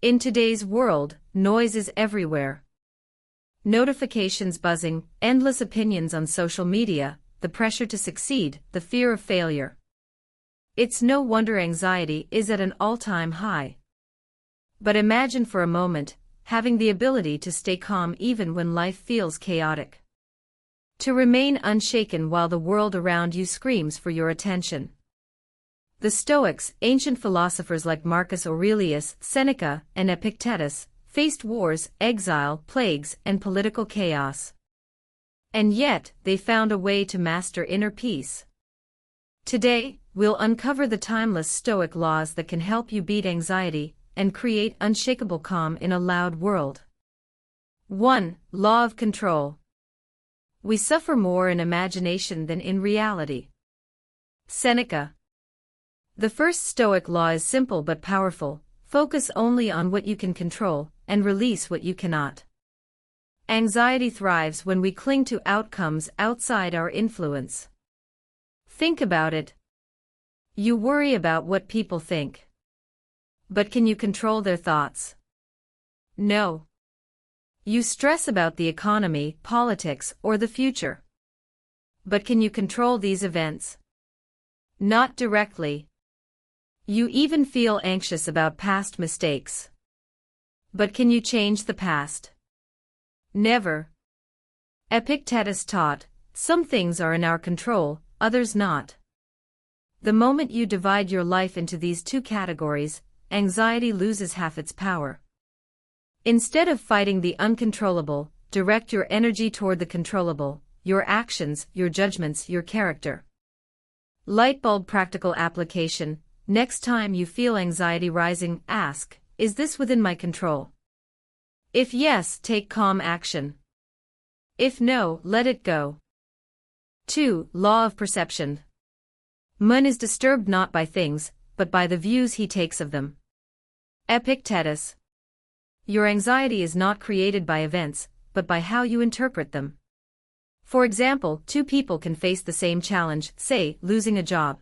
In today's world, noise is everywhere. Notifications buzzing, endless opinions on social media, the pressure to succeed, the fear of failure. It's no wonder anxiety is at an all-time high. But imagine for a moment, having the ability to stay calm even when life feels chaotic. To remain unshaken while the world around you screams for your attention. The Stoics, ancient philosophers like Marcus Aurelius, Seneca, and Epictetus, faced wars, exile, plagues, and political chaos. And yet, they found a way to master inner peace. Today, we'll uncover the timeless Stoic laws that can help you beat anxiety and create unshakable calm in a loud world. 1. Law of control. We suffer more in imagination than in reality. Seneca. The first Stoic law is simple but powerful: focus only on what you can control, and release what you cannot. Anxiety thrives when we cling to outcomes outside our influence. Think about it. You worry about what people think. But can you control their thoughts? No. You stress about the economy, politics, or the future. But can you control these events? Not directly. You even feel anxious about past mistakes. But can you change the past? Never. Epictetus taught, some things are in our control, others not. The moment you divide your life into these two categories, anxiety loses half its power. Instead of fighting the uncontrollable, direct your energy toward the controllable, your actions, your judgments, your character. Lightbulb practical application. Next time you feel anxiety rising, ask, is this within my control? If yes, take calm action. If no, let it go. 2. Law of perception. Man is disturbed not by things, but by the views he takes of them. Epictetus. Your anxiety is not created by events, but by how you interpret them. For example, two people can face the same challenge, say, losing a job.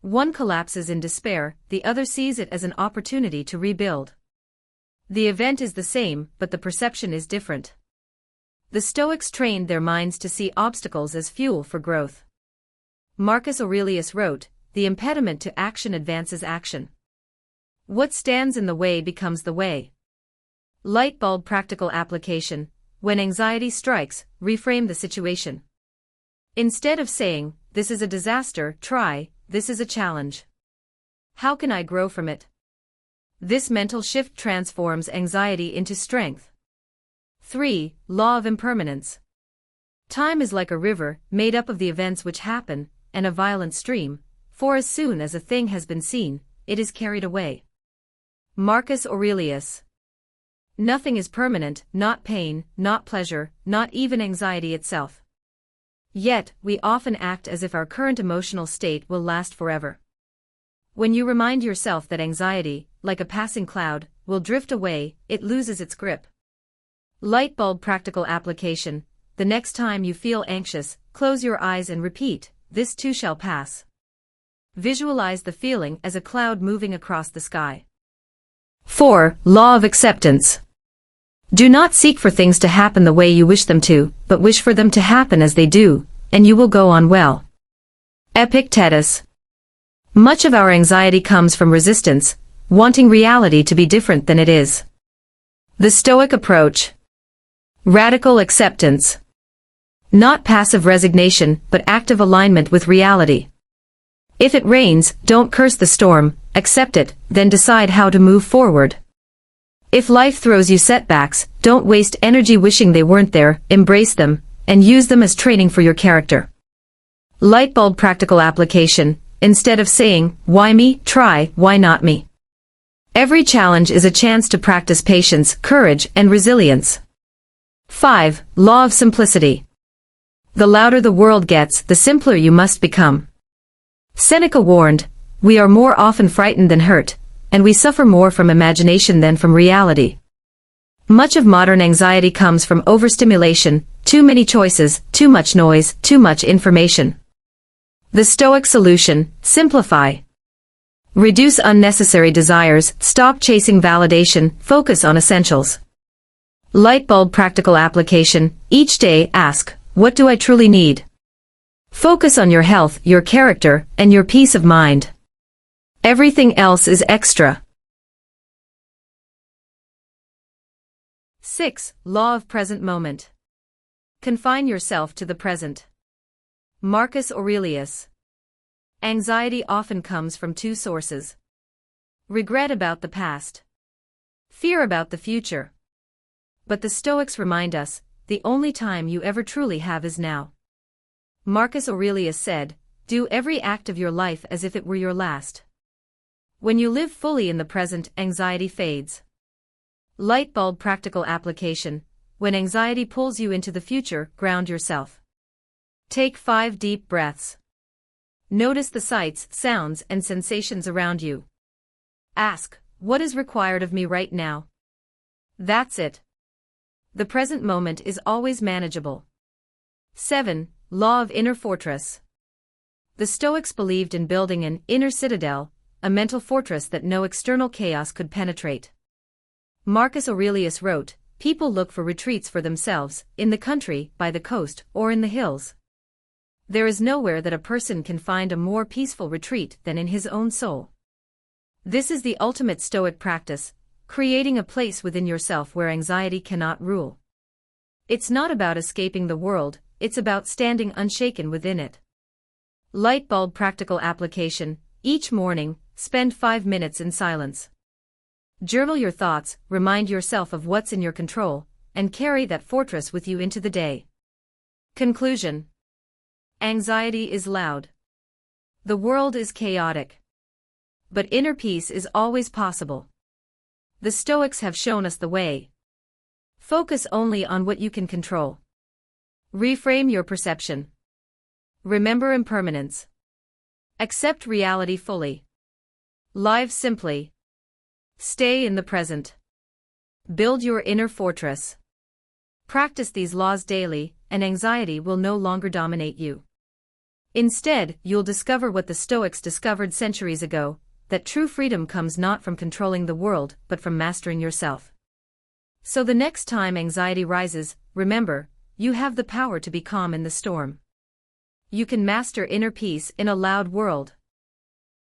One collapses in despair, the other sees it as an opportunity to rebuild. The event is the same, but the perception is different. The Stoics trained their minds to see obstacles as fuel for growth. Marcus Aurelius wrote, "The impediment to action advances action. What stands in the way becomes the way." Lightbulb practical application. When anxiety strikes, reframe the situation. Instead of saying, "This is a disaster," try, "This is a challenge. How can I grow from it?" This mental shift transforms anxiety into strength. 3. Law of impermanence. Time is like a river, made up of the events which happen, and a violent stream, for as soon as a thing has been seen, it is carried away. Marcus Aurelius. Nothing is permanent, not pain, not pleasure, not even anxiety itself. Yet, we often act as if our current emotional state will last forever. When you remind yourself that anxiety, like a passing cloud, will drift away, it loses its grip. Lightbulb practical application. The next time you feel anxious, close your eyes and repeat, "This too shall pass." Visualize the feeling as a cloud moving across the sky. 4. Law of acceptance. Do not seek for things to happen the way you wish them to, but wish for them to happen as they do, and you will go on well. Epictetus. Much of our anxiety comes from resistance, wanting reality to be different than it is. The Stoic approach. Radical acceptance. Not passive resignation, but active alignment with reality. If it rains, don't curse the storm, accept it, then decide how to move forward. If life throws you setbacks, don't waste energy wishing they weren't there, embrace them, and use them as training for your character. Lightbulb practical application. Instead of saying, "Why me?" try, "Why not me?" Every challenge is a chance to practice patience, courage, and resilience. 5. Law of simplicity. The louder the world gets, the simpler you must become. Seneca warned, "We are more often frightened than hurt, and we suffer more from imagination than from reality." Much of modern anxiety comes from overstimulation, too many choices, too much noise, too much information. The Stoic solution: simplify. Reduce unnecessary desires, stop chasing validation, focus on essentials. Light bulb practical application. Each day ask, what do I truly need? Focus on your health, your character, and your peace of mind. Everything else is extra. 6. Law of present moment. Confine yourself to the present. Marcus Aurelius. Anxiety often comes from two sources. Regret about the past. Fear about the future. But the Stoics remind us, the only time you ever truly have is now. Marcus Aurelius said, do every act of your life as if it were your last. When you live fully in the present, anxiety fades. Light bulb practical application. When anxiety pulls you into the future, ground yourself. Take 5 deep breaths. Notice the sights, sounds, and sensations around you. Ask, what is required of me right now? That's it. The present moment is always manageable. 7. Law of inner fortress. The Stoics believed in building an inner citadel, a mental fortress that no external chaos could penetrate. Marcus Aurelius wrote, people look for retreats for themselves, in the country, by the coast, or in the hills. There is nowhere that a person can find a more peaceful retreat than in his own soul. This is the ultimate Stoic practice, creating a place within yourself where anxiety cannot rule. It's not about escaping the world, it's about standing unshaken within it. Light bulb practical application. Each morning, spend 5 minutes in silence. Journal your thoughts, remind yourself of what's in your control, and carry that fortress with you into the day. Conclusion. Anxiety is loud. The world is chaotic. But inner peace is always possible. The Stoics have shown us the way. Focus only on what you can control. Reframe your perception. Remember impermanence. Accept reality fully. Live simply. Stay in the present. Build your inner fortress. Practice these laws daily, and anxiety will no longer dominate you. Instead, you'll discover what the Stoics discovered centuries ago, that true freedom comes not from controlling the world, but from mastering yourself. So the next time anxiety rises, remember, you have the power to be calm in the storm. You can master inner peace in a loud world.